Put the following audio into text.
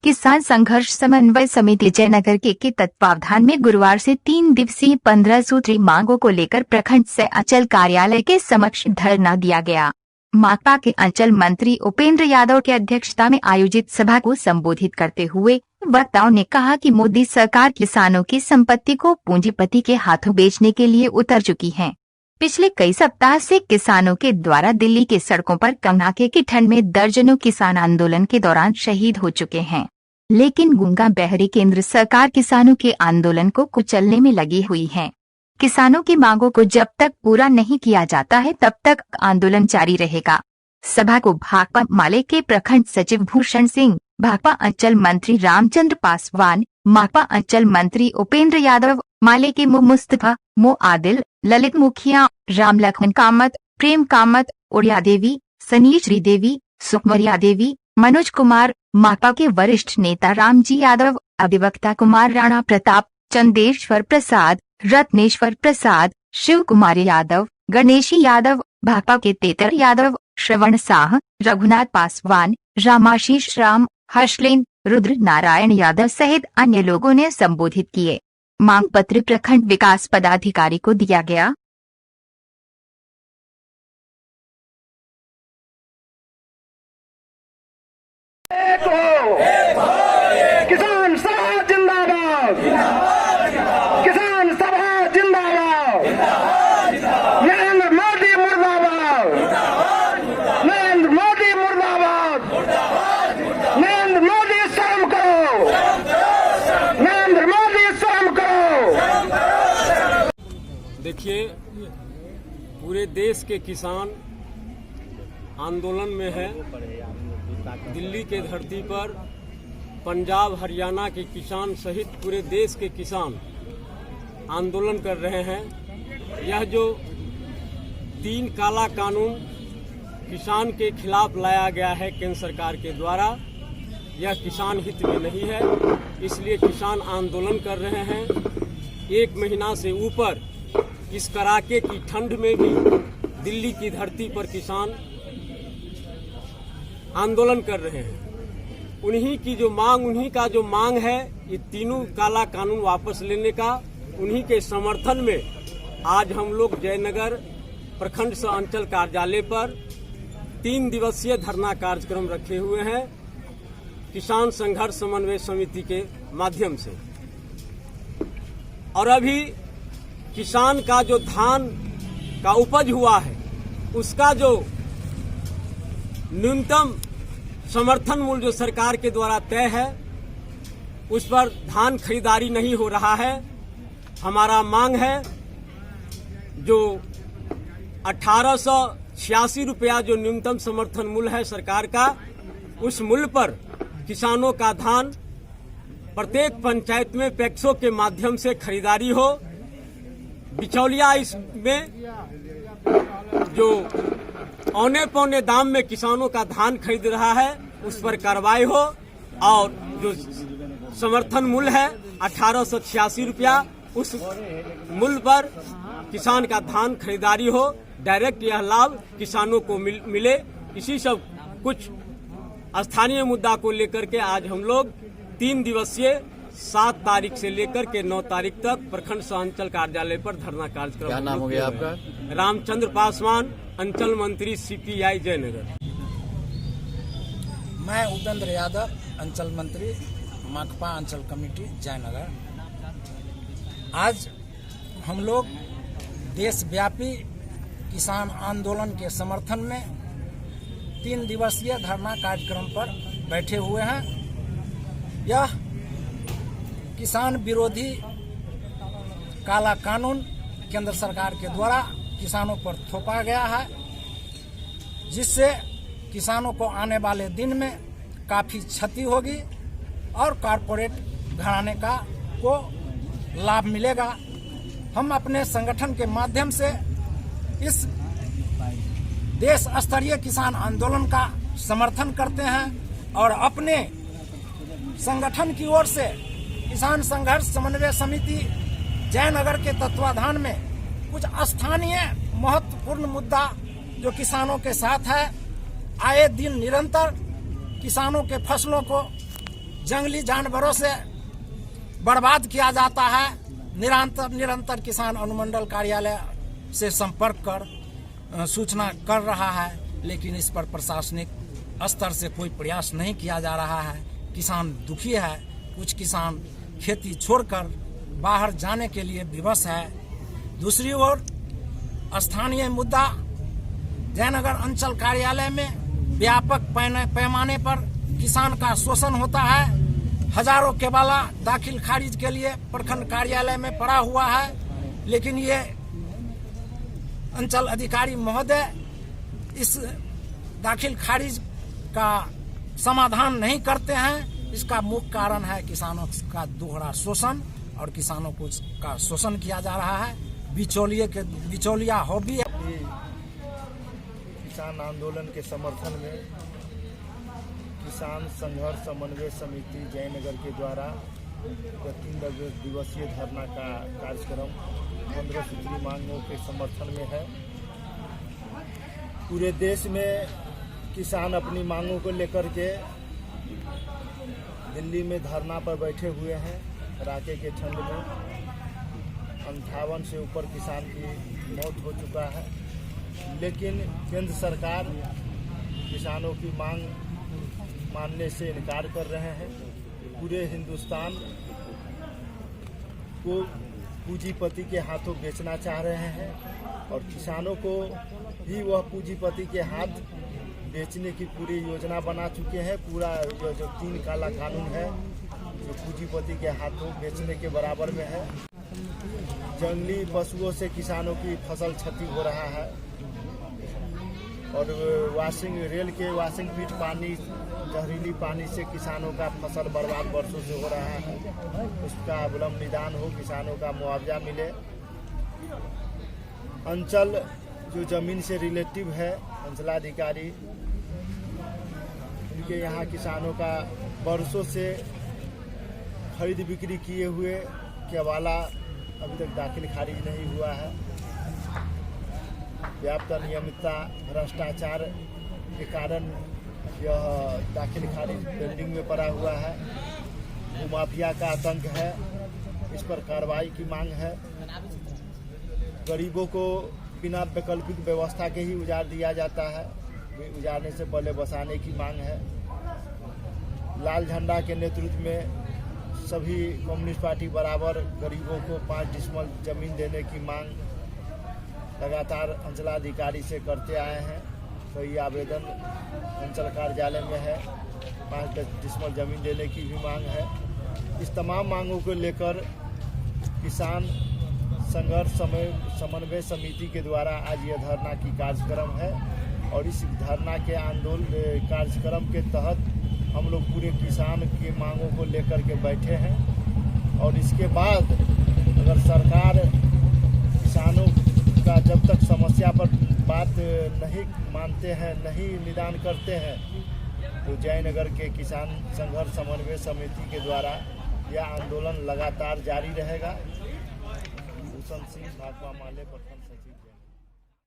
किसान संघर्ष समन्वय समिति जयनगर के तत्वावधान में गुरुवार से 3 दिवसीय 15 सूत्री मांगों को लेकर प्रखंड से अंचल कार्यालय के समक्ष धरना दिया गया। माकपा के अंचल मंत्री उपेंद्र यादव की अध्यक्षता में आयोजित सभा को संबोधित करते हुए वक्ताओं ने कहा कि मोदी सरकार किसानों की संपत्ति को पूंजीपति के हाथों बेचने के लिए उतर चुकी है। पिछले कई सप्ताह से किसानों के द्वारा दिल्ली के सड़कों पर कड़ाके की ठंड में दर्जनों किसान आंदोलन के दौरान शहीद हो चुके हैं, लेकिन गूंगा बहरी केंद्र सरकार किसानों के आंदोलन को कुचलने में लगी हुई है। किसानों की मांगों को जब तक पूरा नहीं किया जाता है तब तक आंदोलन जारी रहेगा। सभा को भाकपा माले के प्रखंड सचिव भूषण सिंह, भाकपा अंचल मंत्री रामचंद्र पासवान, माकपा अंचल मंत्री उपेंद्र यादव, माले के मुस्तफा, आदिल, ललित मुखिया, राम लखन कामत, प्रेम कामत, उड़िया देवी, सनी श्रीदेवी, सुकमरिया देवी, मनोज कुमार, माकपा के वरिष्ठ नेता रामजी यादव, अधिवक्ता कुमार राणा प्रताप, चंदेश्वर प्रसाद, रत्नेश्वर प्रसाद, शिव कुमार यादव, गणेशी यादव, भाकपा के तेतर यादव, श्रवण साह, रघुनाथ पासवान, रामाशीष राम, हर्षलेन, रुद्र नारायण यादव सहित अन्य लोगों ने संबोधित किए। मांग पत्र प्रखंड विकास पदाधिकारी को दिया गया। किसान सभा जिंदाबाद, किसान सभा जिंदाबाद, नरेंद्र मोदी मुर्दाबाद, नरेंद्र मोदी मुर्दाबाद, नरेंद्र मोदी शर्म करो, नरेंद्र मोदी शर्म करो। देखिए, पूरे देश के किसान आंदोलन में है। दिल्ली के धरती पर पंजाब हरियाणा के किसान सहित पूरे देश के किसान आंदोलन कर रहे हैं। यह जो 3 काला कानून किसान के खिलाफ लाया गया है केंद्र सरकार के द्वारा, यह किसान हित में नहीं है, इसलिए किसान आंदोलन कर रहे हैं। 1 महीना से ऊपर इस कड़ाके की ठंड में भी दिल्ली की धरती पर किसान आंदोलन कर रहे हैं। उन्हीं का जो मांग है, ये 3 काला कानून वापस लेने का, उन्हीं के समर्थन में आज हम लोग जयनगर प्रखंड से अंचल कार्यालय पर 3 दिवसीय धरना कार्यक्रम रखे हुए हैं किसान संघर्ष समन्वय समिति के माध्यम से। और अभी किसान का जो धान का उपज हुआ है, उसका जो न्यूनतम समर्थन मूल्य जो सरकार के द्वारा तय है, उस पर धान खरीदारी नहीं हो रहा है। हमारा मांग है जो 1886 रुपया जो न्यूनतम समर्थन मूल्य है सरकार का, उस मूल्य पर किसानों का धान प्रत्येक पंचायत में पैक्सों के माध्यम से खरीदारी हो। बिचौलिया इसमें जो औने पौने दाम में किसानों का धान खरीद रहा है, उस पर कार्रवाई हो, और जो समर्थन मूल्य है 1886 रुपया, उस मूल्य पर किसान का धान खरीदारी हो। डायरेक्ट यह लाभ किसानों को मिले। इसी सब कुछ स्थानीय मुद्दा को लेकर के आज हम लोग 3 दिवसीय 7 तारीख से लेकर के 9 तारीख तक प्रखंड अंचल कार्यालय पर धरना कार्यक्रम। क्या नाम हो गया आपका? रामचंद्र पासवान, अंचल मंत्री CPI जयनगर। मैं उपेंद्र यादव, अंचल मंत्री माकपा अंचल कमेटी जयनगर। आज हम लोग देशव्यापी किसान आंदोलन के समर्थन में 3 दिवसीय धरना कार्यक्रम पर बैठे हुए हैं। यह किसान विरोधी काला कानून केंद्र सरकार के द्वारा किसानों पर थोपा गया है, जिससे किसानों को आने वाले दिन में काफ़ी क्षति होगी और कॉरपोरेट घराने को लाभ मिलेगा। हम अपने संगठन के माध्यम से इस देश स्तरीय किसान आंदोलन का समर्थन करते हैं और अपने संगठन की ओर से किसान संघर्ष समन्वय समिति जयनगर के तत्वाधान में कुछ स्थानीय महत्वपूर्ण मुद्दा जो किसानों के साथ है, आए दिन निरंतर किसानों के फसलों को जंगली जानवरों से बर्बाद किया जाता है। निरंतर किसान अनुमंडल कार्यालय से संपर्क कर सूचना कर रहा है, लेकिन इस पर प्रशासनिक स्तर से कोई प्रयास नहीं किया जा रहा है। किसान दुखी है। कुछ किसान खेती छोड़कर बाहर जाने के लिए विवश है। दूसरी ओर स्थानीय मुद्दा जयनगर अंचल कार्यालय में व्यापक पैमाने पर किसान का शोषण होता है। हजारों केबाला दाखिल खारिज के लिए प्रखंड कार्यालय में पड़ा हुआ है, लेकिन ये अंचल अधिकारी महोदय इस दाखिल खारिज का समाधान नहीं करते हैं। इसका मुख्य कारण है किसानों का दोहरा शोषण, और किसानों को का शोषण किया जा रहा है। बिचौलिया हॉबी है। किसान आंदोलन के समर्थन में किसान संघर्ष समन्वय समिति जयनगर के द्वारा 3 दिवसीय धरना का कार्यक्रम 15 सूत्री मांगों के समर्थन में है। पूरे देश में किसान अपनी मांगों को लेकर के दिल्ली में धरना पर बैठे हुए हैं। कड़ाके के ठंड में 58 से ऊपर किसान की मौत हो चुका है, लेकिन केंद्र सरकार किसानों की मांग मानने से इनकार कर रहे हैं। पूरे हिंदुस्तान को पूंजीपति के हाथों बेचना चाह रहे हैं, और किसानों को भी वह पूंजीपति के हाथ बेचने की पूरी योजना बना चुके हैं। पूरा जो 3 काला कानून है जो पूंजीपति के हाथों बेचने के बराबर में है। जंगली पशुओं से किसानों की फसल क्षति हो रहा है, और रेल के वाशिंग पीट पानी, जहरीली पानी से किसानों का फसल बर्बाद वर्षों से हो रहा है। उसका विलंब निदान हो, किसानों का मुआवजा मिले। अंचल जो जमीन से रिलेटिव है, अंचलाधिकारी, उनके यहाँ किसानों का वर्षों से खरीद बिक्री किए हुए केवाला अभी तक दाखिल खारिज नहीं हुआ है। व्याप्त अनियमितता, भ्रष्टाचार के कारण यह दाखिल खारिज पेंडिंग में पड़ा हुआ है। भूमाफिया का आतंक है, इस पर कार्रवाई की मांग है। गरीबों को बिना वैकल्पिक व्यवस्था के ही उजाड़ दिया जाता है, उजाड़ने से पहले बसाने की मांग है। लाल झंडा के नेतृत्व में सभी कम्युनिस्ट पार्टी बराबर गरीबों को 5 डिसमल जमीन देने की मांग लगातार अंचलाधिकारी से करते आए हैं। कई आवेदन अंचल कार्यालय में है, 5 डिसमल जमीन देने की भी मांग है। इस तमाम मांगों को लेकर किसान संघर्ष समन्वय समिति के द्वारा आज यह धरना की कार्यक्रम है, और इस धरना के आंदोलन कार्यक्रम के तहत हम लोग पूरे किसान की मांगों को लेकर के बैठे हैं। और इसके बाद अगर सरकार किसानों का जब तक समस्या पर बात नहीं मानते हैं, नहीं निदान करते हैं, तो जयनगर के किसान संघर्ष समन्वय समिति के द्वारा यह आंदोलन लगातार जारी रहेगा। भूषण सिंह भाकपा माले प्रखंड सचिव।